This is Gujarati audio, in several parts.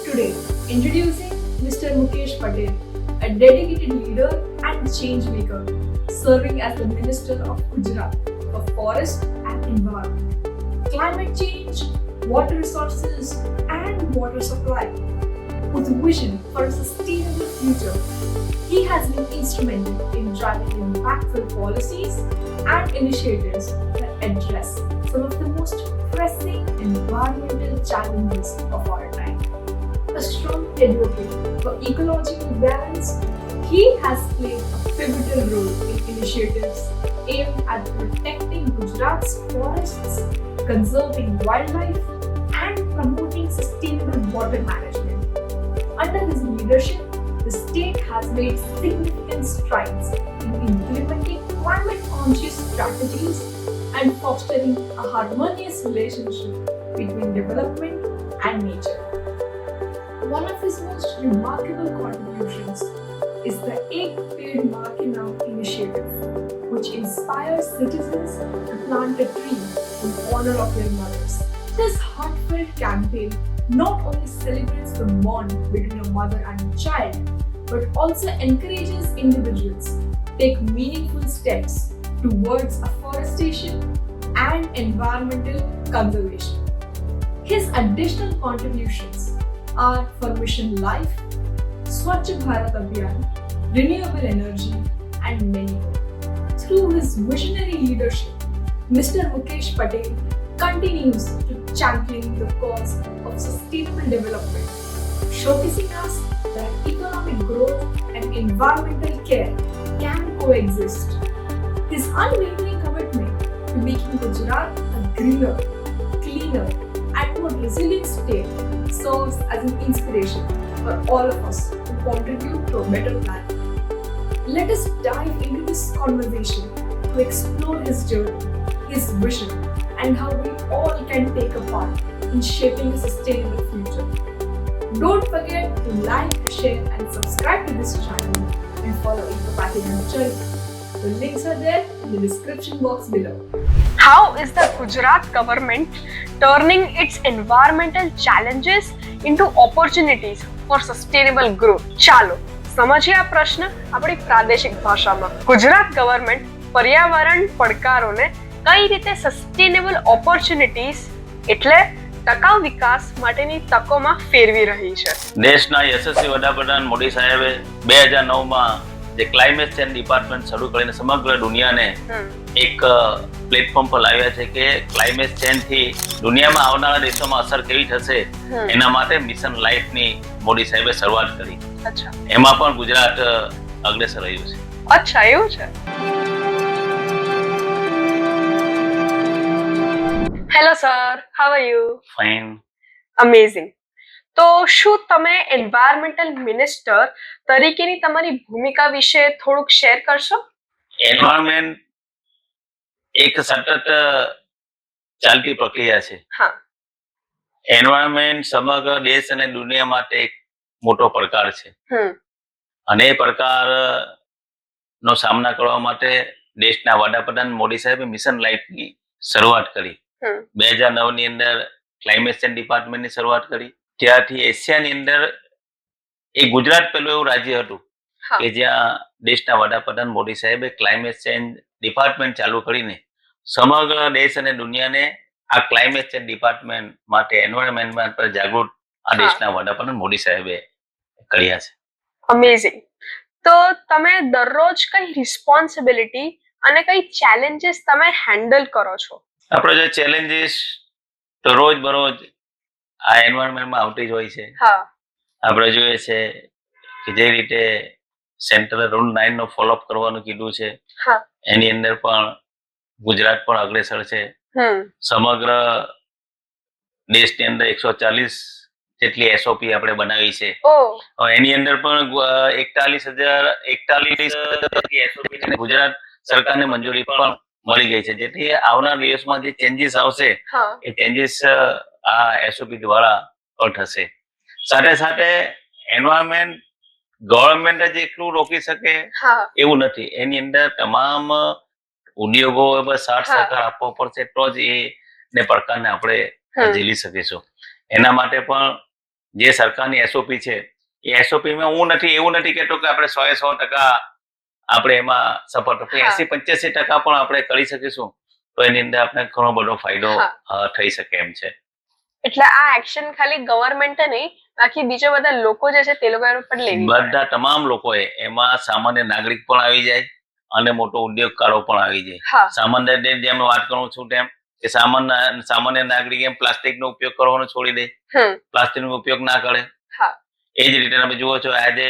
Today, introducing Mr. Mukesh Patel, a dedicated leader and change maker, serving as the Minister of Gujarat for Forest and Environment, Climate Change, Water Resources, and Water Supply. With a vision for a sustainable future, he has been instrumental in driving impactful policies and initiatives that address some of the most pressing environmental challenges of our time. A strong advocate for ecological balance, he has played a pivotal role in initiatives aimed at protecting Gujarat's forests, conserving wildlife, and promoting sustainable water management. Under his leadership, the state has made significant strides in implementing climate-conscious strategies and fostering a harmonious relationship between development and nature. One of his most remarkable contributions is the Ek Ped Maa Ke Naam initiative, which inspires citizens to plant a tree in honor of their mothers. This heartfelt campaign not only celebrates the bond between a mother and a child, but also encourages individuals to take meaningful steps towards afforestation and environmental conservation. His additional contributions are for Mission Life, Swachh Bharat Abhiyan, renewable energy, and many more. Through his visionary leadership, Mr. Mukesh Patel continues to champion the cause of sustainable development, showcasing us that economic growth and environmental care can coexist. His unwavering commitment to making Gujarat a greener, cleaner, and more resilient state serves as an inspiration for all of us to contribute to a better planet. Let us dive into this conversation to explore his journey, his vision, and how we all can take a part in shaping a sustainable future. Don't forget to like, share, and subscribe to this channel and follow Eco-Pattern Journey. The links are there in the description box below. How is the Gujarat government turning its environmental challenges into opportunities for sustainable growth? ચાલો સમજીએ આ પ્રશ્ન આપણી પ્રાદેશિક ભાષામાં. ગુજરાત ગવર્મેન્ટ પર્યાવરણ પડકારોને કઈ રીતે સસ્ટેનેબલ ઓપોર્ચ્યુનિટીઝ એટલે ટકાઉ વિકાસ માટેની તકોમાં ફેરવી રહી છે. દેશના યશસ્વી વડાપ્રધાન મોદી સાહેબે 2009માં જે ક્લાઇમેટ ચેન્જ ડિપાર્ટમેન્ટ શરૂ કરીને સમગ્ર દુનિયાને એક પ્લેટફોર્મ પર લાવ્યા છે કે ક્લાઇમેટ ચેન્જ થી દુનિયામાં આવનારા દેશોમાં અસર કેવી થશે એના માટે મિશન લાઈફની મોદી સાહેબે શરૂઆત કરી. અચ્છા, એમાં પણ ગુજરાત અગ્રેસર રહ્યું છે. અચ્છા, એવું છે. Hello sir, how are you? Fine. Amazing. તો શું તમે એન્વાયરમેન્ટલ મિનિસ્ટર તરીકેની તમારી ભૂમિકા વિશે થોડુંક શેર કરશો? એન્વાયરમેન્ટ એક સતત ચાલતી પ્રક્રિયા છે. હા. એન્વાયરમેન્ટ સમગ્ર દેશ અને દુનિયા માટે એક મોટો પડકાર છે અને એ પડકારનો સામના કરવા માટે દેશના વડાપ્રધાન મોદી સાહેબે મિશન લાઈફની શરૂઆત કરી. 2009ની અંદર ક્લાઇમેટ ચેન્જ ડિપાર્ટમેન્ટની શરૂઆત કરી. ત્યારથી એશિયાની અંદર એ ગુજરાત પહેલું એવું રાજ્ય હતું કે જ્યાં દેશના વડાપ્રધાન મોદી સાહેબે ક્લાઇમેટ ચેન્જ ડિપાર્ટમેન્ટ ચાલુ કરીને સમગ્ર દેશ અને દુનિયાને આ ક્લાઇમેટ ચેન્જ ડિપાર્ટમેન્ટ માટે એન્વાયરમેન્ટ પર જાગૃત આ દેશના વડાપ્રધાન મોદી સાહેબે કર્યા છે. અમેઝિંગ. તો તમે દરરોજ કઈ રિસ્પોન્સિબિલિટી અને કઈ ચેલેન્જીસ તમે હેન્ડલ કરો છો? આપણે જે ચેલેન્જીસ તો રોજ બરોજ આ એન્વાયરમેન્ટમાં આવતી જ હોય છે. આપણે જોઈએ છે કે જે રીતે સેન્ટ્રલ રૂલ 9 નો ફોલોઅપ કરવાનું કીધું છે એની અંદર પણ ગુજરાત પણ અગ્રેસર છે. સમગ્ર દેશની અંદર 140 જેટલી એસઓપી આપણે બનાવી છે. એની અંદર પણ 41,041 એસઓપી ગુજરાત સરકારને મંજૂરી પણ મળી ગઈ છે, જેથી આવનાર દિવસમાં જે ચેન્જીસ આવશે એ ચેન્જીસ આ એસઓપી દ્વારા થશે. સાથે સાથે એન્વાયરમેન્ટ ગવર્મેન્ટ જ એકલું રોકી શકે એવું નથી. એની અંદર તમામ ઉદ્યોગો સાથ સહકાર આપવો પડશે તો જ એ પડકારને આપણે ઝીલી શકીશું. એના માટે પણ જે સરકારની એસઓપી છે એ એસઓપીમાં એવું નથી કહેતો કે આપણે 100% આપણે એમાં સફળ થશે. 80-85% પણ આપણે કરી શકીશું તો એની અંદર આપણે ઘણો બધો ફાયદો થઈ શકે એમ છે. એટલે આ એક્શન ખાલી ગવર્મેન્ટે નહીં, બાકી બીજા બધા લોકો જે છે તે લોકો પણ લેવી પડે. બધા તમામ લોકોએ, એમાં સામાન્ય નાગરિક પણ આવી જાય અને મોટો ઉદ્યોગકારો પણ આવી જાય. સામાન્ય જેમ વાત કરું છું તેમ કે સામાન્ય નાગરિક એમ પ્લાસ્ટિકનો ઉપયોગ કરવાનો છોડી દે, પ્લાસ્ટિકનો ઉપયોગ ના કરે. એ જ રીતે તમે જુઓ છો આજે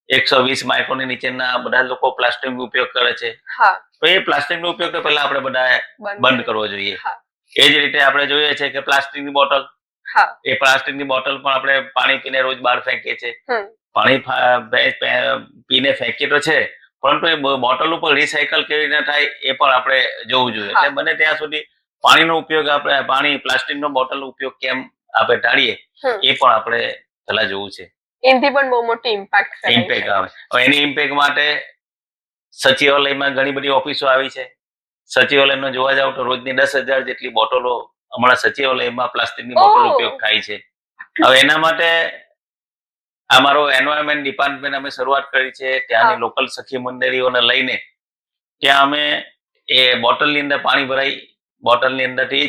120 માઇક્રોનની નીચેના બધા લોકો પ્લાસ્ટિકનો ઉપયોગ કરે છે. તો એ પ્લાસ્ટિકનો ઉપયોગ તો પહેલા આપણે બધાએ બંધ કરવો જોઈએ. એ જ રીતે આપણે જોઈએ છે કે પ્લાસ્ટિકની બોટલ પણ આપણે પાણી પીને રોજ બહાર ફેંકીએ છીએ. પાણી પીને ફેંકીએ તો છે, પરંતુ એ બોટલ ઉપર રિસાયકલ કેવી રીતે થાય એ પણ આપણે જોવું જોઈએ. એટલે બને ત્યાં સુધી પાણીનો ઉપયોગ પ્લાસ્ટિકનો બોટલ ઉપયોગ કેમ આપણે ટાળીએ એ પણ આપણે પહેલા જોવું છે. એનાથી પણ બહુ મોટી ઇમ્પેક્ટ આવે. એની ઇમ્પેક્ટ માટે સચિવાલયમાં ઘણી બધી ઓફિસો આવી છે. સચિવાલયમાં જોવા જાવ તો રોજની 10,000 જેટલી બોટલો હમણાં સચિવાલયમાં પ્લાસ્ટિકની બોટલ ઉપયોગ થાય છે. હવે એના માટે અમારો એન્વાયરમેન્ટ ડિપાર્ટમેન્ટ અમે શરૂઆત કરી છે. ત્યાંની લોકલ સખી મંડળીઓને લઈને ત્યાં અમે એ બોટલની અંદર પાણી ભરાઈ, બોટલની અંદરથી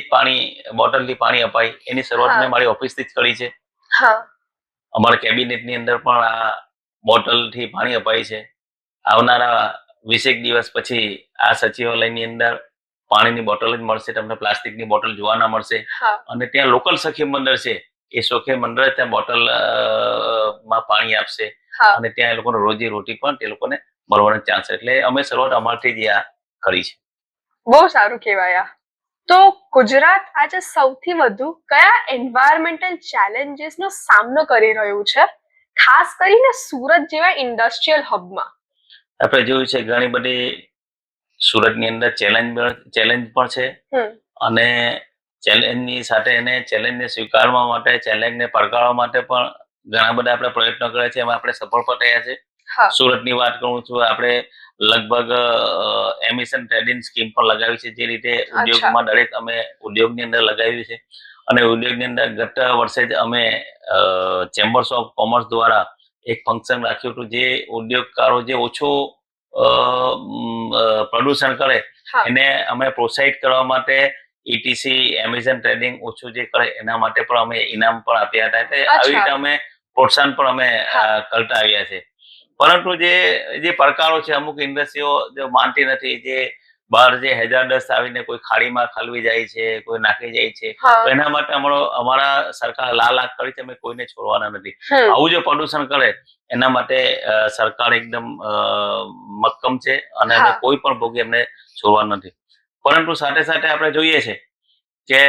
બોટલથી પાણી અપાય એની શરૂઆત મેં મારી ઓફિસથી જ કરી છે. અમારા કેબિનેટની અંદર પણ આ બોટલથી પાણી અપાય છે. આવનારા 20 દિવસ પછી આ સચિવાલયની અંદર પાણીની બોટલ જ મળશે, તમને પ્લાસ્ટિકની બોટલ જોવા ના મળશે. અને ત્યાં લોકલ સખી મંડળ છે, એ સખી મંડળ ત્યાં બોટલ માં પાણી આપશે અને ત્યાં એ લોકોને રોજી રોટી પણ તે લોકોને મળવાનો ચાન્સ. એટલે અમે શરૂઆત અમારથી જ આ કરી છે. બહુ સારું કહેવાય. તો ગુજરાત આજે સૌથી વધુ કયા એન્વાયરમેન્ટલ ચેલેન્જીસ નો સામનો કરી રહ્યું છે, ખાસ કરીને સુરત જેવા ઇન્ડસ્ટ્રીયલ હબમાં? આપણે જોયું છે ઘણી બધી સુરતની અંદર ચેલેન્જ પણ છે અને ચેલેન્જની સાથે એને ચેલેન્જને સ્વીકારવા માટે, ચેલેન્જને પડકારવા માટે પણ ઘણા બધા આપણે પ્રયત્નો કર્યા છે. એમાં આપણે સફળ પણ થયા છે. સુરતની વાત કરું છું, આપણે લગભગ એમિશન ટ્રેડિંગ સ્કીમ પણ લગાવી છે. જે રીતે ઉદ્યોગમાં દરેક અમે ઉદ્યોગની અંદર લગાવી છે અને ઉદ્યોગની અંદર ગત વર્ષે જ અમે ચેમ્બર્સ ઓફ કોમર્સ દ્વારા એક ફંક્શન રાખ્યું હતું. જે ઉદ્યોગકારો જે ઓછું પ્રદૂષણ કરે એને અમે પ્રોત્સાહિત કરવા માટે ETC એમેઝોન ટ્રેડિંગ ઓછું જે કરે એના માટે પણ અમે ઇનામ પણ આપ્યા હતા. આવી રીતે અમે પ્રોત્સાહન પણ અમે કરતા આવ્યા છે. પરંતુ જે પડકારો છે, અમુક ઇન્ડસ્ટ્રીઓ જો માનતી નથી, જે બહાર જે હેઝાર્ડસ આવીને કોઈ ખાડીમાં ખાલવી જાય છે, કોઈ નાખી જાય છે, તો એના માટે અમારા સરકાર લાલ આંખ કરી છે. અમે કોઈને છોડવાના નથી. આવું જો પ્રદૂષણ કરે એના માટે સરકાર એકદમ મક્કમ છે અને અમે કોઈ પણ ભોગે એમને છોડવા નથી. પરંતુ સાથે સાથે આપણે જોઈએ છે કે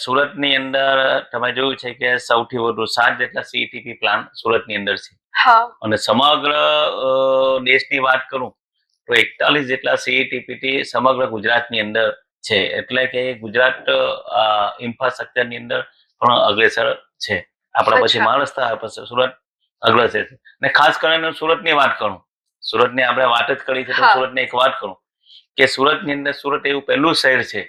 સુરતની અંદર તમે જોયું છે કે સૌથી વધુ 7 જેટલા CETP પ્લાન્ટ સુરતની અંદર છે અને સમગ્ર દેશની વાત કરું તો 41 જેટલા CETP સમગ્ર ગુજરાતની અંદર છે. એટલે કે ગુજરાત ઇન્ફ્રાસ્ટ્રક્ચરની અંદર પણ અગ્રેસર છે. આપણા પછી મહારાષ્ટ્ર, પછી સુરત અગ્રેસર છે. અને ખાસ કરીને સુરતની વાત કરું, સુરતની આપણે વાત જ કરી છે તો સુરતની એક વાત કરું કે સુરતની અંદર સુરત એવું પહેલું શહેર છે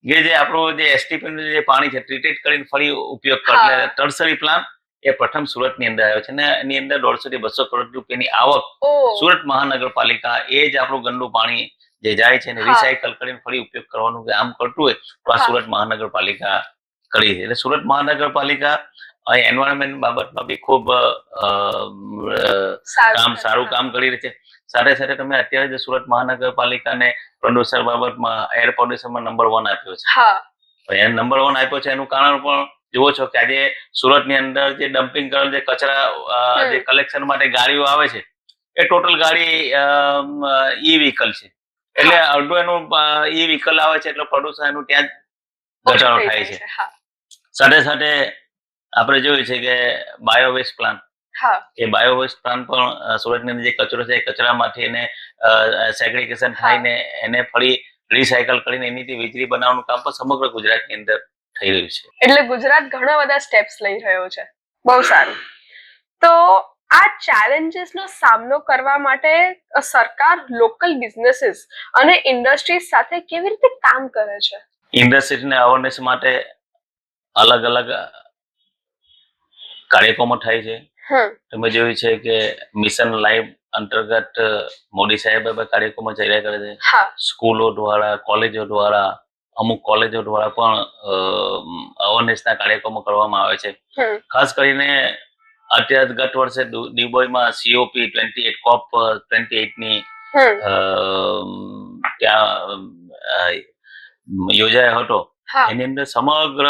કે જે આપણું જે STP નું જે પાણી છે ટ્રીટેડ કરીને ફરી ઉપયોગ કરે, ટર્સરી પ્લાન્ટ એ પ્રથમ સુરતની અંદર આવ્યો છે અને એની અંદર 150 થી 200 કરોડ રૂપિયાની આવક સુરત મહાનગરપાલિકા એ જ આપણું ગંદુ પાણી જે જાય છે ને રિસાયકલ કરીને ફરી ઉપયોગ કરવાનું કામ કરતું હોય તો આ સુરત મહાનગરપાલિકા કરી છે. એટલે સુરત મહાનગરપાલિકા એન્વાયરમેન્ટ બાબતમાં બી ખૂબ સારું કામ કરી રહી છે. સાથે સાથે તમે અત્યારે જે સુરત મહાનગરપાલિકાને પ્રદૂષણ બાબતમાં એર પોલ્યુશનમાં નંબર 1 આપ્યો છે. એ નંબર 1 આપ્યો છે એનું કારણ પણ જુઓ છો કે આજે સુરતની અંદર જે ડમ્પિંગ કરેલ જે કચરા જે કલેક્શન માટે ગાડીઓ આવે છે એ ટોટલ ગાડી ઈ-વ્હીકલ છે. એટલે અડધું એનું ઈ-વ્હીકલ આવે છે એટલે પ્રદૂષણ એનું ત્યાં જ ઘટાડો થાય છે. સાથે સાથે આપણે જોયું છે કે બાયોવેસ્ટ પ્લાન્ટ, એ બાયોવેસ્ટ પ્લાન્ટ પણ સુરતની અંદર જે કચરો છે એ કચરામાંથી એને સેગ્રીગેશન થઈને એને ફરી રિસાયકલ કરીને એનીથી વીજળી બનાવવાનું કામ પણ સમગ્ર ગુજરાતની અંદર થઈ રહ્યું છે. એટલે ગુજરાત ઘણા બધા સ્ટેપ્સ લઈ રહ્યો છે. બહુ સારું. તો આ ચેલેન્જીસ નો સામનો કરવા માટે સરકાર લોકલ બિઝનેસીસ અને ઇન્ડસ્ટ્રીઝ સાથે કેવી રીતે કામ કરે છે? ઇન્ડસ્ટ્રીઝને અવેરનેસ માટે અલગ અલગ કાર્યક્રમો થાય છે. હમ તમે જોયું છે કે મિશન લાઈફ અંતર્ગત મોદી સાહેબ હવે કાર્યક્રમો ચાલ્યા કરે છે. હા સ્કૂલો દ્વારા, કોલેજો દ્વારા, અમુક કોલેજો દ્વારા પણ અવેરનેસના કાર્યક્રમો કરવામાં આવે છે. હમ ખાસ કરીને અત્યારે ગત વર્ષે દુબઈમાં COP28 COP28 ની હમ ત્યાં યોજાયો હતો. હા એની અંદર સમગ્ર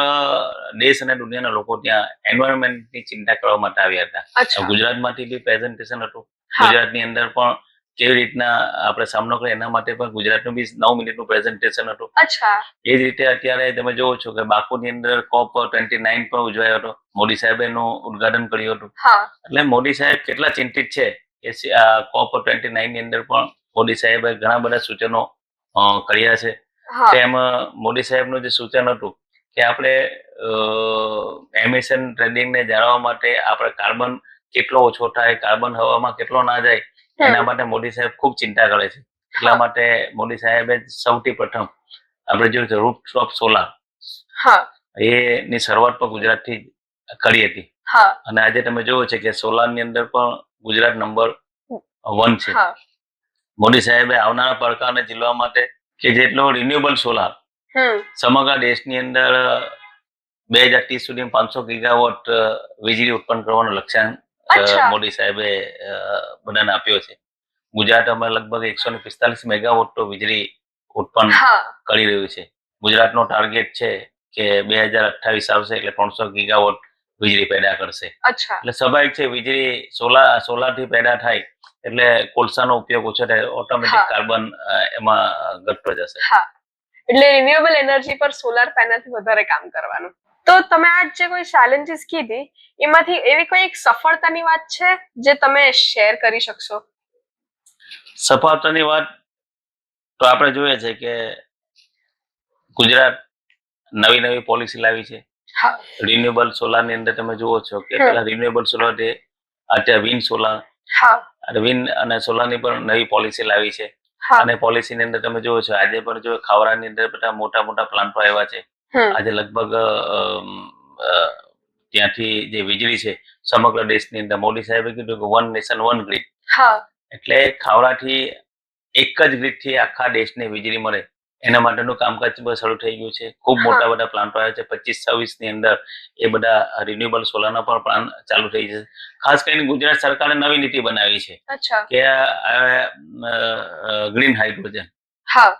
દેશ અને દુનિયાના લોકો ત્યાં એન્વાયરમેન્ટની ચિંતા કરવા માટે આવ્યા હતા. અચ્છા ગુજરાતમાંથી બી પ્રેઝન્ટેશન હતું. હા ગુજરાતની અંદર પણ કેવી રીતના આપણે સામનો કરીએ એના માટે પણ ગુજરાતનું બી 9 મિનિટનું પ્રેઝન્ટેશન હતું. અચ્છા એ જ રીતે અત્યારે તમે જોવો છો કે બાકુની અંદર COP29 પણ ઉજવાયો હતો. મોદી સાહેબે એનું ઉદઘાટન કર્યું હતું. હા એટલે મોદી સાહેબ કેટલા ચિંતિત છે એ COP29 ની અંદર પણ મોદી સાહેબે ઘણા બધા સૂચનો કર્યા છે. હા તેમ મોદી સાહેબનું જે સૂચન હતું કે આપણે એમિશન ટ્રેડિંગને જાળવવા માટે આપણે કાર્બન કેટલો ઓછો થાય, કાર્બન હવામાં કેટલો ના જાય, એના માટે મોદી સાહેબ ખૂબ ચિંતા કરે છે. એટલા માટે મોદી સાહેબે સૌથી પ્રથમ આપણે જોયું છે રૂફટોપ સોલાર હા એની શરૂઆત પણ ગુજરાતથી કરી હતી. હા અને આજે તમે જોવો છે કે સોલારની અંદર પણ ગુજરાત નંબર 1 છે. હા મોદી સાહેબે આવનારા પડકારને ઝીલવા માટે કે જેટલો રિન્યુએબલ સોલાર હમ સમગ્ર દેશની અંદર 2030 સુધી 500 ગીગાવોટ વીજળી ઉત્પન્ન કરવાનો લક્ષ્યાંક અચ્છા. મોદી સાહેબે બધાને આપ્યો છે. ગુજરાતમાં લગભગ 145 મેગાવોટ તો વીજળી ઉત્પન્ન હા કરી રહ્યું છે. ગુજરાતનો ટાર્ગેટ છે કે 2028 આવશે એટલે 300 ગીગાવોટ વીજળી પેદા કરશે. અચ્છા એટલે સ્વાભાવિક છે વીજળી સોલારથી પેદા થાય એટલે કોલસાનો ઉપયોગ ઓછો થાય, ઓટોમેટિક હા. કાર્બન એમાં ઘટતો જશે. હા એટલે રિન્યુએબલ એનર્જી પર સોલાર પેનલથી વધારે કામ કરવાનું. તો તમે આ જે કોઈ ચેલેન્જીસ કીધી એમાંથી એવી કોઈ એક સફળતાની વાત છે જે તમે શેર કરી શકશો? સફળતાની વાત તો આપણે જોઈએ છે કે ગુજરાત નવી નવી પોલિસી લાવી છે. હા રિન્યુએબલ સોલારની અંદર તમે જુઓ છો કે પેલા રિન્યુએબલ સોલાર અત્યારે વિન્ડ સોલાર હા અને વિન્ડ અને સોલારની પણ નવી પોલિસી લાવી છે. હા અને પોલિસીની અંદર તમે જુઓ છો આજે પણ જો ખાવડાની અંદર બધા મોટા મોટા પ્લાન્ટો આવ્યા છે. આજે લગભગ ત્યાંથી જે વીજળી છે સમગ્ર દેશની અંદર મોદી સાહેબે કીધું કે 1 નેશન 1 ગ્રીડ. હા એટલે ખાવડાથી એક જ ગ્રીડથી આખા દેશને વીજળી મળે એના માટેનું કામકાજ શરૂ થઈ ગયું છે. ખૂબ મોટા મોટા પ્લાન્ટો આવ્યા છે. 25-26 ની અંદર એ બધા રિન્યુએબલ સોલારના પણ પ્લાન્ટ ચાલુ થઈ જશે. ખાસ કરીને ગુજરાત સરકારે નવી નીતિ બનાવી છે અચ્છા કે ગ્રીન હાઇડ્રોજન. હા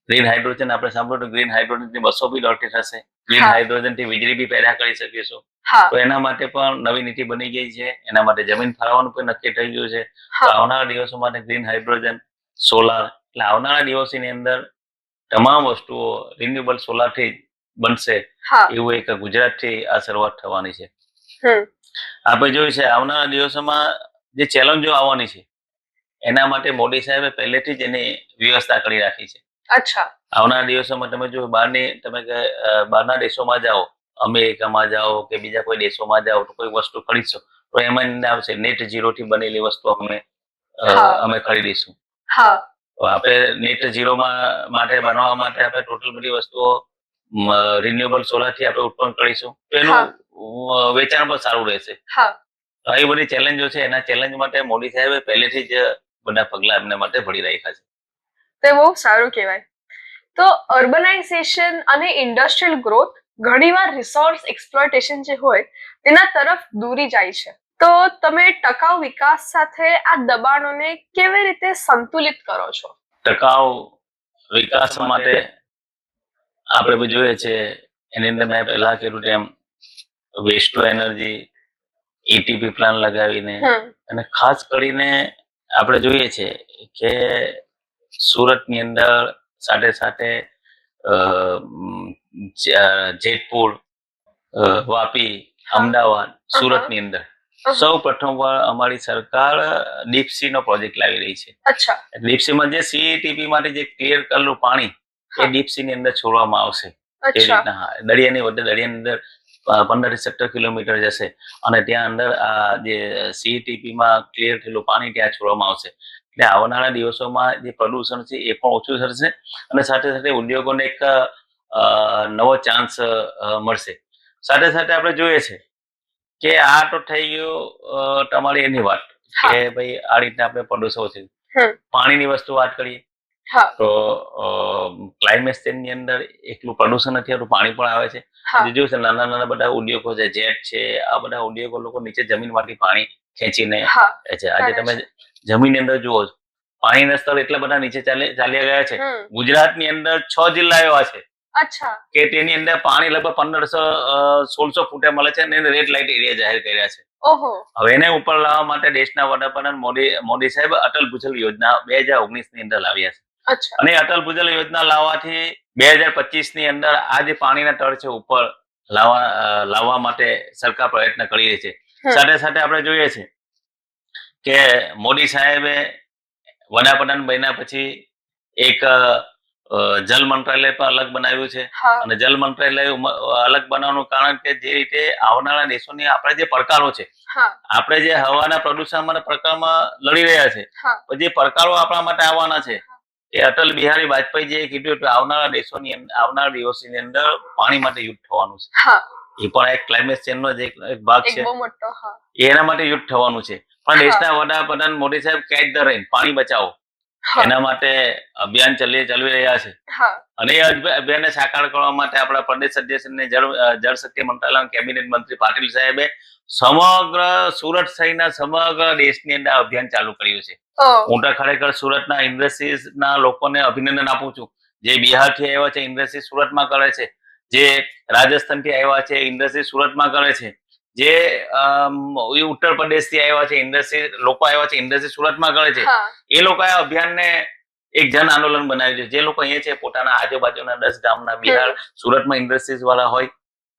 ગ્રીન હાઇડ્રોજન આપણે સાંભળ્યું ગ્રીન હાઇડ્રોજનથી બસો બી દોડતી થશે. ગ્રીન હા. હાઇડ્રોજનથી વીજળી બી પેદા કરી શકીશું. હા તો એના માટે પણ નવી નીતિ બની ગઈ છે. એના માટે જમીન ફાળવવાનું પણ નક્કી થઈ ગયું છે. તો હા આવનારા દિવસો માટે ગ્રીન હાઇડ્રોજન, સોલાર એટલે આવનારા દિવસોની અંદર તમામ વસ્તુઓ રિન્યુએબલ સોલારથી બનશે હા એવું એક ગુજરાતથી આ શરૂઆત થવાની છે. હમ આપણે જોયું છે આવનારા દિવસોમાં જે ચેલેન્જો આવવાની છે એના માટે મોદી સાહેબે પહેલેથી જ એની વ્યવસ્થા કરી રાખી છે. અચ્છા આવનારા દિવસોમાં તમે જો બહારના દેશોમાં જાઓ, અમેરિકામાં જાઓ કે બીજા કોઈ દેશોમાં જાઓ તો કોઈ વસ્તુ ખરીદશો તો એમાં અંદર આવશે નેટ 0 થી બનેલી વસ્તુ અમે ખરીદીશું. હા તો આપણે નેટ 0 માટે બનાવવા માટે આપણે ટોટલ બધી વસ્તુઓ રિન્યુએબલ સોલારથી આપણે ઉત્પન્ન કરીશું તો એનું વેચાણ પણ સારું રહેશે. હા તો આવી બધી ચેલેન્જો છે. એના ચેલેન્જ માટે મોદી સાહેબે પહેલેથી જ બધા પગલા એમને માટે ભરી રાખ્યા છે. તે બહુ સારું કહેવાય. તો અર્બનાઇઝેશન અને ઇન્ડસ્ટ્રીયલ ગ્રોથ ઘણીવાર રિસોર્સ એક્સપ્લોઇટેશન જે હોય તેના તરફ દોરી જાય છે. તો તમે ટકાઉ વિકાસ સાથે આ દબાણોને કેવી રીતે સંતુલિત કરો છો? ટકાઉ વિકાસ માટે આપણે જોઈએ છે એની અંદર મેં પહેલા કીધું તેમ waste to energy, ETP plan લગાવીને અને ખાસ કરીને આપણે જોઈએ છે કે સુરતની અંદર સાથે સાથે જેતપુર, વાપી, અમદાવાદ, સુરતની અંદર સૌ પ્રથમવાર અમારી સરકાર ડીપસી નો પ્રોજેક્ટ લાવી રહી છે. અચ્છા ડીપસીમાં જે CETP માટે જે ક્લિયર કરેલું પાણી એ ડીપસી ની અંદર છોડવામાં આવશે. એ રીતના દરિયાની અંદર 15 થી 17 કિલોમીટર જશે અને ત્યાં અંદર આ જે CETP માં ક્લિયર થયેલું પાણી ત્યાં છોડવામાં આવશે. એટલે આવનારા દિવસોમાં જે પ્રદૂષણ છે એ પણ ઓછું થશે અને સાથે સાથે ઉદ્યોગોને એક નવો ચાન્સ મળશે. સાથે સાથે આપણે જોઈએ છે કે આ તો થઈ ગયું તમારી એની વાત હા. કે ભાઈ આ રીતના આપણે પ્રદૂષણ છે. હમ. પાણીની વસ્તુ વાત કરીએ હા. તો ક્લાઇમેટ ચેન્જ ની અંદર એકલું પ્રદૂષણ નથી આવતું, પાણી પણ આવે છે. હા. બીજું છે નાના નાના બધા ઉદ્યોગો છે, જેટ છે, આ બધા ઉદ્યોગો લોકો નીચે જમીનમાંથી પાણી ખેંચીને હા. લે છે. આજે કરે તમે છે. જમીનની અંદર જુઓ છો, પાણીના સ્તર એટલા બધા નીચે ચાલ્યા ગયા છે. હમ. ગુજરાતની અંદર 6 જિલ્લા એવા છે અચ્છા. કે તેની અંદર પાણી લગભગ 1500-1600 ફૂટે મળે છે અને રેડ લાઇટ એરિયા જાહેર કર્યા છે. ઓહો. હવે એને ઉપર લાવવા માટે દેશના વડાપ્રધાન મોદી સાહેબ અટલ ભૂજલ યોજના 2019 ની અંદર લાવ્યા છે. અચ્છા. અને અટલ ભૂજલ યોજના લાવવાથી 2025 ની અંદર આ જે પાણીના તળ છે ઉપર લાવવા માટે સરકાર પ્રયત્ન કરી રહી છે. સાથે સાથે આપણે જોઈએ છે કે મોદી સાહેબે વડાપ્રધાન બન્યા પછી એક જલ મંત્રાલય પણ અલગ બનાવ્યું છે. હા. અને જલ મંત્રાલય અલગ બનાવવાનું કારણ કે જે રીતે આવનારા દેશોની આપણે જે પડકારો છે, હા. આપણે જે હવાના પ્રદૂષણના પ્રકારમાં લડી રહ્યા છે, હા. જે પડકારો આપણા માટે આવવાના છે, એ અટલ બિહારી વાજપેયીજીએ કીધું કે આવનારા દિવસોની અંદર પાણી માટે યુદ્ધ થવાનું છે. હા. એ પણ એક ક્લાઇમેટ ચેન્જ નો એક ભાગ છે. બહુ મોટો. હા. એના માટે યુદ્ધ થવાનું છે. પણ દેશના વડાપ્રધાન મોદી સાહેબ કેચ ધ રેન, પાણી બચાવો, એના માટે અભિયાન ચલાવી રહ્યા છે. હા. અને એ અભિયાનને સાકાર કરવા માટે આપણા પ્રદેશ અધ્યક્ષ અને જળ શક્તિ મંત્રાલયના કેબિનેટ મંત્રી પાટીલ સાહેબે સમગ્ર સુરત સહિતના સમગ્ર દેશની અંદર અભિયાન ચાલુ કર્યું છે. હું તો ખરેખર સુરતના ઇન્ડસ્ટ્રીઝના લોકોને અભિનંદન આપું છું. જે બિહારથી આવ્યા છે ઇન્ડસ્ટ્રી સુરતમાં કરે છે, જે રાજસ્થાનથી આવ્યા છે ઇન્ડસ્ટ્રી સુરતમાં કરે છે, જે ઉત્તર પ્રદેશથી આવ્યા છે લોકો આવ્યા છે ઇન્ડસ્ટ્રી સુરતમાં કરે છે. એ લોકોએ આ અભિયાનને એક જન આંદોલન બનાવ્યું છે. જે લોકો અહીંયા છે પોતાના આજુબાજુના 10 ગામના, બિહાર સુરતમાં ઇન્ડસ્ટ્રીઝ વાળા હોય,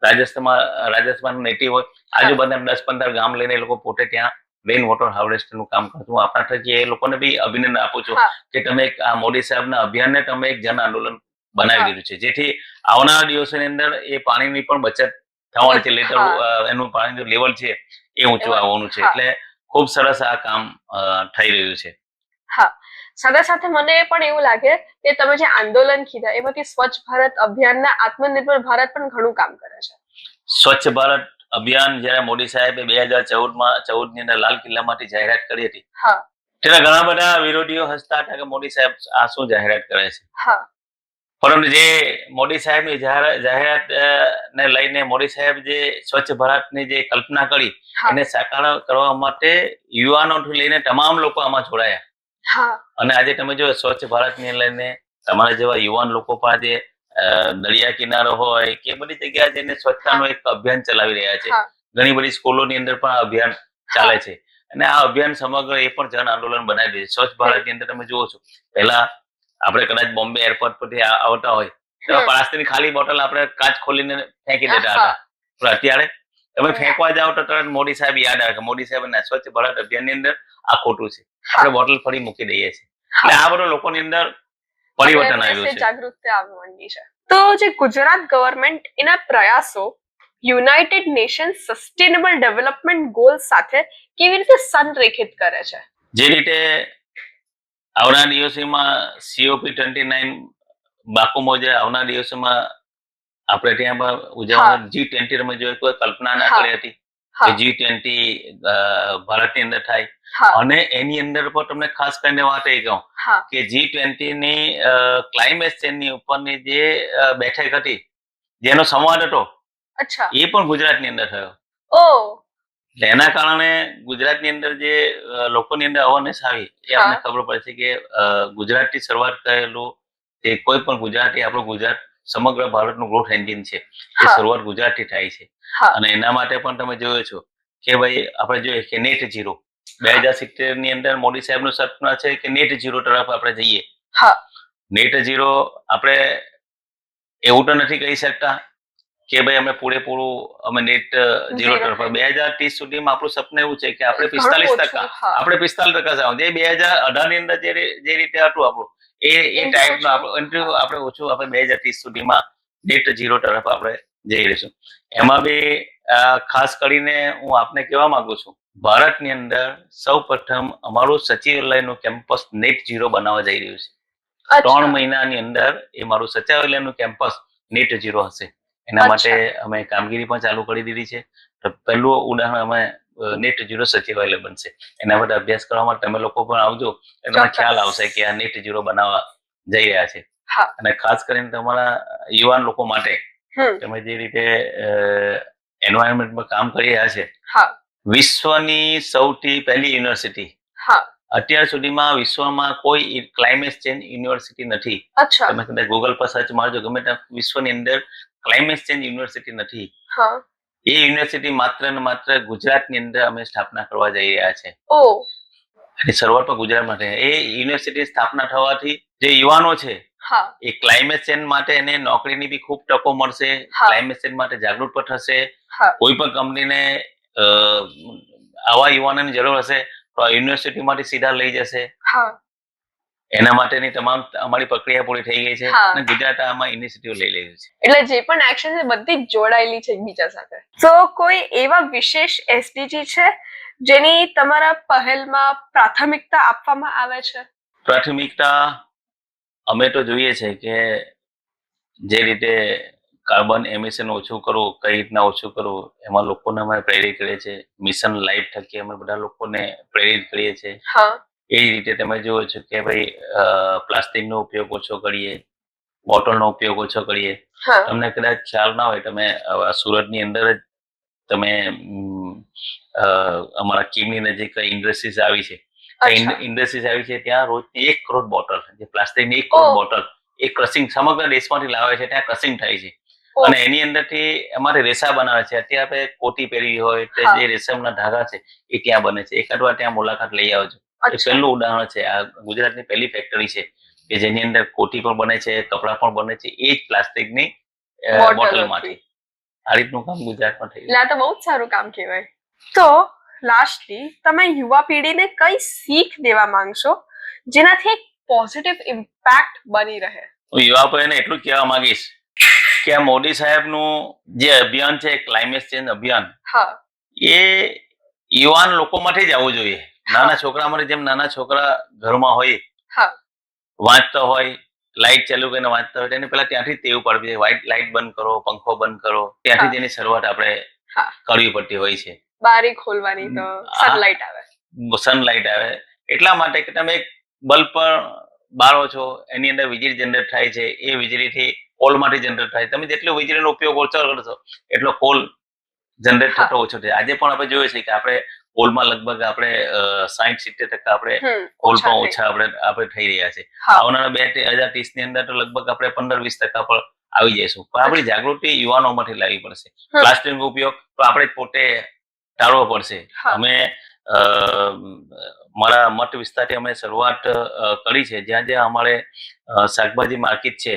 રાજસ્થાન નેટિવ હોય, આજુબાજુના 10-15 ગામ લઈને એ લોકો પોતે ત્યાં રેઇન વોટર હાર્વેસ્ટર નું કામ કરતું. આપણા થકી એ લોકોને બી અભિનંદન આપું છું કે તમે આ મોદી સાહેબના અભિયાનને તમે એક જન આંદોલન બનાવી દીધું છે, જેથી આવનારા દિવસોની અંદર એ પાણીની પણ બચત થવાની છે. એનું પાણીનું લેવલ છે એ ઊંચું આવવાનું છે. એટલે ખૂબ સરસ આ કામ થઈ રહ્યું છે. હા. સાથે સાથે મને પણ એવું લાગે કે તમે જે આંદોલન કીધા એમાંથી સ્વચ્છ ભારત અભિયાનના આત્મનિર્ભર ભારત પણ ઘણું કામ કરે છે. સ્વચ્છ ભારત અભિયાન જયારે મોદી સાહેબે 2014 ની અંદર લાલ કિલ્લામાંથી જાહેરાત કરી હતી, ત્યારે ઘણા બધા વિરોધીઓ હસતા હતા કે મોદી સાહેબ આ શું જાહેરાત કરે છે. પરંતુ જે મોદી સાહેબની જાહેરાત ને લઈને મોદી સાહેબ જે સ્વચ્છ ભારતની જે કલ્પના કરી એને સાકાર કરવા માટે યુવાનોથી લઈને તમામ લોકો આમાં જોડાયા. અને આજે તમે જો સ્વચ્છ ભારતને લઈને તમારા જેવા યુવાન લોકો પણ આજે દરિયા કિનારો હોય કે બધી જગ્યાએ જઈને સ્વચ્છતાનું એક અભિયાન ચલાવી રહ્યા છે. ઘણી બધી સ્કૂલોની અંદર પણ અભિયાન ચાલે છે. અને આ અભિયાન સમગ્ર એ પણ જન આંદોલન બનાવી દે છે. સ્વચ્છ ભારતની અંદર તમે જુઓ છો, પહેલા આપણે કદાચ બોમ્બે એરપોર્ટ પરથી આવતા હોય તો પ્લાસ્ટિકની ખાલી બોટલ આપણે કાચ ખોલીને ફેંકી દેતા હતા. પણ અત્યારે તમે ફેંકવા જાઓ તો તરત મોદી સાહેબ યાદ આવે કે મોદી સાહેબ સ્વચ્છ ભારત અભિયાનની અંદર આ ખોટું છે, આપણે બોટલ ફરી મૂકી દઈએ છીએ. એટલે આ બધું લોકોની અંદર પરિવર્તન આવ્યું છે, જાગૃતતા આવવા માંડી છે. તો જે ગુજરાત ગવર્મેન્ટ એના પ્રયાસો United Nations sustainable development goal સાથે કેવી રીતે સંરેખિત કરે છે? જે રીતે આવનારા દિવસોમાં COP29 બાકુમો જે આવનારા દિવસોમાં આપણે ત્યાં ઉજવવાનું G20 તમે જોઈ કોઈ કલ્પના ના કરી હતી કે G20 ભારતની અંદર થાય. અને એની અંદર પણ તમને ખાસ કરીને વાત એ કહું કે G20 ની ક્લાઇમેટ ચેન્જ ની ઉપરની જે બેઠક હતી, જેનો સંવાદ હતો, એ પણ ગુજરાતની અંદર થયો. એના કારણે ગુજરાતની અંદર જે લોકોની અંદર અવેરનેસ આવી એ આપણને ખબર પડે છે કે ગુજરાતથી શરૂઆત કરેલું એ કોઈ પણ ગુજરાતી, આપણું ગુજરાત સમગ્ર ભારતનું ગ્રોથ એન્જિન છે, એ શરૂઆત ગુજરાતથી થાય છે. અને એના માટે પણ તમે જોયો છો કે ભાઈ આપણે જોઈએ કે નેટ ઝીરો 2070 ની અંદર મોદી સાહેબનું સપના છે કે નેટ ઝીરો તરફ આપણે જઈએ. નેટ ઝીરો આપણે એવું તો નથી કહી શકતા કે ભાઈ અમે પૂરેપૂરું અમે નેટ ઝીરો તરફ. 2030 સુધીમાં આપણું સપનું એવું છે કે આપણે 45% જવાનું. જે 2018 ની અંદર જે રીતે હતું આપણું એ ટાઈપનું આપણે ઓછું, આપણે 2030 સુધીમાં નેટ ઝીરો તરફ આપણે જઈ રહીશું. એમાં બી ખાસ કરીને હું આપને કહેવા માંગુ છું, ભારતની અંદર સૌપ્રથમ અમારું સચિવાલયનું કેમ્પસ નેટ ઝીરો બનાવવા જઈ રહ્યું છે. 3 મહિનાની અંદર એ મારું સચિવાલયનું કેમ્પસ નેટ ઝીરો હશે. એના માટે અમે કામગીરી પણ ચાલુ કરી દીધી છે. તો પહેલું ઉદાહરણ અમે નેટ ઝીરો સચિવાલય બનશે. એના માટે અભ્યાસ કરવા માટે તમે લોકો પણ આવજો, એટલે તમને ખ્યાલ આવશે કે આ નેટ ઝીરો બનાવવા જઈ રહ્યા છે. અને ખાસ કરીને તમારા યુવાન લોકો માટે તમે જે રીતે એન્વાયરમેન્ટમાં કામ કરી રહ્યા છે, વિશ્વની સૌથી પહેલી યુનિવર્સિટી, અત્યાર સુધીમાં વિશ્વમાં કોઈ ક્લાઇમેટ ચેન્જ યુનિવર્સિટી નથી. તમે કદાચ ગૂગલ પર સર્ચ મારજો, ગમે ત્યાં વિશ્વની અંદર ક્લાઇમેટ ચેન્જ યુનિવર્સિટી નથી. એ યુનિવર્સિટી માત્ર ને માત્ર ગુજરાતની અંદર અમે સ્થાપના કરવા જઈ રહ્યા છે. એની શરૂઆતમાં ગુજરાતમાં થઈ. એ યુનિવર્સિટી સ્થાપના થવાથી જે યુવાનો છે એ ક્લાઇમેટ ચેન્જ માટે એને નોકરીની બી ખૂબ તકો મળશે, ક્લાઇમેટ ચેન્જ માટે જાગૃત પણ થશે. કોઈ પણ કંપનીને આવા યુવાનોની જરૂર હશે તો આ યુનિવર્સિટી માંથી સીધા લઈ જશે. એના માટેની તમામ અમારી પ્રક્રિયા પૂરી થઈ ગઈ છે અને ગુજરાત આમાં ઇનિશિયેટિવ લઈ રહ્યું છે. એટલે જે પણ એક્શન છે બધી જ જોડાયેલી છે એકબીજા સાથે. તો કોઈ એવા વિશેષ એસડીજી છે જેની તમારા પહેલમાં પ્રાથમિકતા આપવામાં આવે છે? પ્રાથમિકતા અમે તો જોઈએ છે કે જે રીતે કાર્બન એમિશન ઓછું કરવું, કઈ રીતના ઓછું કરવું, એમાં લોકોને અમે પ્રેરિત કરીએ છીએ. મિશન લાઈફ થકી અમે બધા લોકોને પ્રેરિત કરીએ છીએ. એ જ રીતે તમે જુઓ છો કે ભાઈ પ્લાસ્ટિકનો ઉપયોગ ઓછો કરીએ, બોટલનો ઉપયોગ ઓછો કરીએ. તમને કદાચ ખ્યાલ ના હોય, તમે સુરતની અંદર જ તમે અમારા કીમની નજીક ઇન્ડસ્ટ્રીઝ આવી છે. ઇન્ડસ્ટ્રીઝ આવી છે ત્યાં રોજની 1 કરોડ બોટલ, જે પ્લાસ્ટિકની 1 કરોડ બોટલ એ ક્રશિંગ સમગ્ર દેશમાંથી લાવે છે, ત્યાં ક્રશિંગ થાય છે. અને એની અંદરથી અમારે રેસા બનાવે છે. અત્યારે આપણે કોટી પહેરવી હોય તો જે રેશમના ધાગા છે એ ત્યાં બને છે. એકાદ વાર ત્યાં મુલાકાત લઈ આવજો. એ પહેલું ઉદાહરણ છે. આ ગુજરાતની પહેલી ફેક્ટરી છે કે જેની અંદર કોટી પણ બને છે, કપડા પણ બને છે, એ જ પ્લાસ્ટિકની બોટલમાંથી. આ રીતનું કામ ગુજરાતમાં થયું. એટલે આ તો બહુ જ સારું કામ કહેવાય. તો લાસ્ટલી તમે યુવા પેઢીને કઈ શીખ દેવા માંગશો જેનાથી એક પોઝિટિવ ઇમ્પેક્ટ બની રહે? હું યુવા પેઢીને એટલું જ કહેવા માંગીશ કે આ મોદી સાહેબનું જે અભિયાન છે, ક્લાઇમેટ ચેન્જ અભિયાન, એ યુવાન લોકોમાંથી જ આવવું જોઈએ. નાના છોકરામાંથી, જેમ નાના છોકરા ઘરમાં હોય, વાંચતા હોય, લાઇટ ચાલુ કરીને વાંચતા હોય, તેને પેલા ત્યાંથી ટેવ પાડવી જોઈએ. વ્હાઇટ લાઇટ બંધ કરો, પંખો બંધ કરો, ત્યાંથી તેની શરૂઆત આપણે કરવી પડતી હોય છે. બારી ખોલવાની તો સનલાઇટ આવે. એટલા માટે કે તમે એક બલ્બ પર બાળો છો, એની અંદર વીજળી જનરેટ થાય છે. એ વીજળીથી કોલમાંથી જનરેટ થાય. તમે જેટલો વીજળીનો ઉપયોગ ઓછો કરશો એટલો કોલ જનરેટ થતો ઓછો થાય. આજે પણ આપણે જોઈએ છે કે આપણે કોલમાં લગભગ આપણે 60-70% આપણે કોલ પણ ઓછા આપણે થઈ રહ્યા છે. આવનારા 2030 ની અંદર તો લગભગ આપણે 15-20% પર આવી જઈશું. પણ આપણી જાગૃતિ યુવાનોમાંથી લાવવી પડશે. પ્લાસ્ટિકનો ઉપયોગ તો આપણે પોતે ટાળવો પડશે. અમે મારા મઠ વિસ્તારથી અમે શરૂઆત કરી છે. જ્યાં જ્યાં અમારે શાકભાજી માર્કેટ છે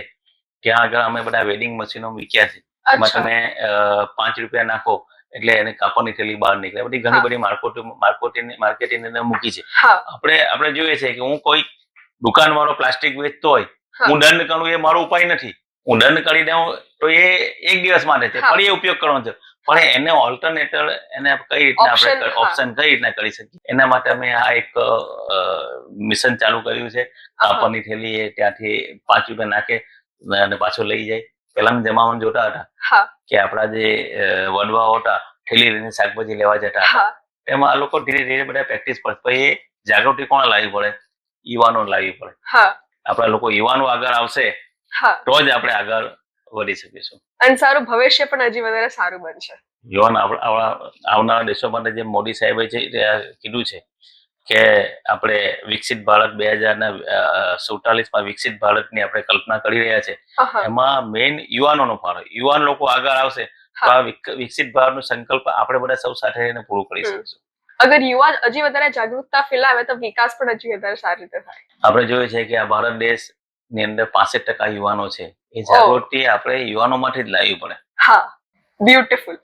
ત્યાં આગળ અમે બધા વેડિંગ મશીનો મૂક્યા છે. એમાં તમે 5 રૂપિયા નાખો એટલે એને કાપડની થેલી બહાર નીકળે. બધી ઘણી બધી માર્કેટિંગ અંદર મૂકી છે. આપણે જોઈએ છે કે હું કોઈ દુકાન વાળો પ્લાસ્ટિક વેચતો હોય, હું દંડ કરું એ મારો ઉપાય નથી. હું દંડ કરી દઉં તો એ એક દિવસ માટે છે, ફરી એ ઉપયોગ કરવાનો છે. પણ એને ઓલ્ટરનેટર, એને કઈ રીતના આપણે ઓપ્શન કઈ રીતના કરી શકીએ, એના માટે અમે આ એક મિશન ચાલુ કર્યું છે. કાપડની થેલી એ ત્યાંથી 5 રૂપિયા નાખે અને પાછો લઈ જાય. પેલાના જમાનામાં જોતા હતા કે આપણા જે વડવાઓ હતા થેલી લઈને શાકભાજી લેવા જતા હતા. એમાં આ લોકો ધીરે ધીરે બધા પ્રેક્ટિસ પડે. એ જાગૃતિ કોણ લાવવી પડે? યુવાનો લાવવી પડે. આપણા લોકો યુવાનો આગળ આવશે તો જ આપણે આગળ વધી શકીશું અને સારું ભવિષ્ય પણ હજી વધારે સારું બનશે. યુવાન આવનારા દેશો માટે જે મોદી સાહેબે કીધું છે કે આપણે વિકસિત ભારત 2047 વિકસિત ભારતની આપણે કલ્પના કરી રહ્યા છે. એમાં મેઇન યુવાનોનો ફાળો. યુવાન લોકો આગળ આવશે તો આ વિકસિત ભારતનો સંકલ્પ આપણે બધા સૌ સાથે રહીને પૂરું કરી શકીશું. અગર યુવાન હજી વધારે જાગૃતતા ફેલાવે તો વિકાસ પણ હજી વધારે સારી રીતે થાય. આપણે જોઈએ છે કે આ ભારત દેશ ની અંદર 65% યુવાનો છે. એ જાગૃતિ આપણે યુવાનોમાંથી જ લાવવી પડે. બ્યુટીફુલ.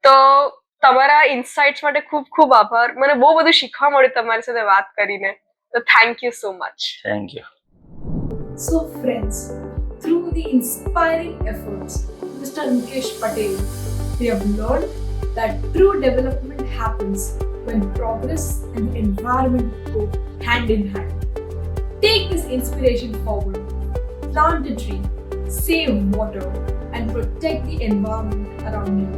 તો તમારા ઇનસાઇટ્સ માટે ખૂબ ખૂબ આભાર. મને બહુ બધું શીખવા મળ્યું તમારી સાથે વાત કરીને. તો thank you so much. Thank you. So friends, through the inspiring efforts of Mr. Mukesh Patel, we have learned that true development happens when progress and the environment go hand in hand. Take this inspiration forward, plant a tree, save water, and protect the environment around you.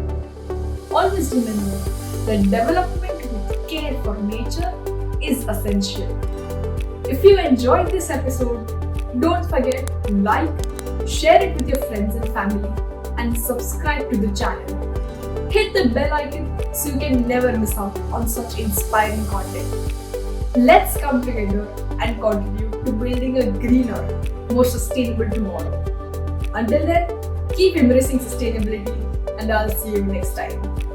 always remember that development with care for nature is essential. If you enjoyed this episode, don't forget to like, share it with your friends and family, and subscribe to the channel. Hit the bell icon so you can never miss out on such inspiring content. Let's come together and contribute to building a greener, more sustainable tomorrow. Until then, keep embracing sustainability, and I'll see you next time.